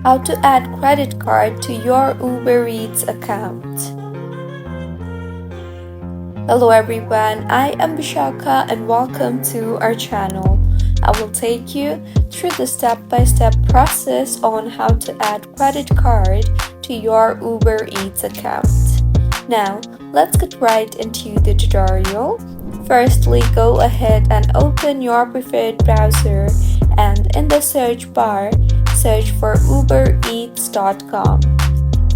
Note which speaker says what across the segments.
Speaker 1: How to add credit card to your Uber Eats account. Hello everyone, I am Bishaka and welcome to our channel. I will take you through the step-by-step process on how to add credit card to your Uber Eats account. Now, let's get right into the tutorial. Firstly, go ahead and open your preferred browser and in the search bar, search for ubereats.com.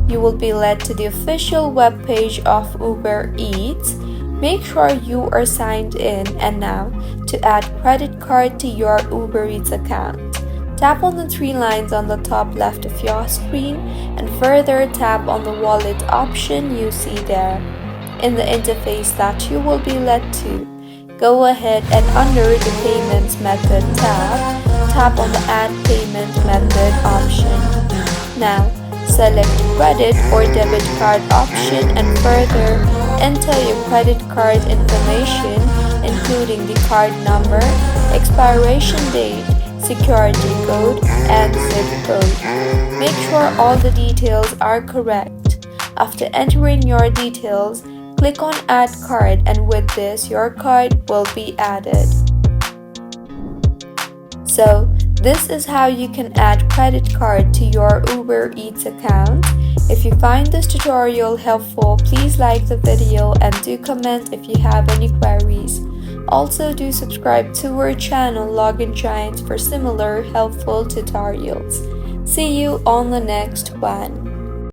Speaker 1: You will be led to the official webpage of Uber Eats. Make sure you are signed in, and now to add credit card to your Uber Eats account. Tap on the three lines on the top left of your screen and further tap on the wallet option you see there. In the interface that you will be led to, go ahead and under the Payments Method tab, tap on the Add Payment Method option. Now, select Credit or Debit Card option and further enter your credit card information including the card number, expiration date, security code, and zip code. Make sure all the details are correct. After entering your details, click on Add Card, and with this, your card will be added. So, this is how you can add credit card to your Uber Eats account. If you find this tutorial helpful, please like the video and do comment if you have any queries. Also, do subscribe to our channel Login Giants for similar helpful tutorials. See you on the next one.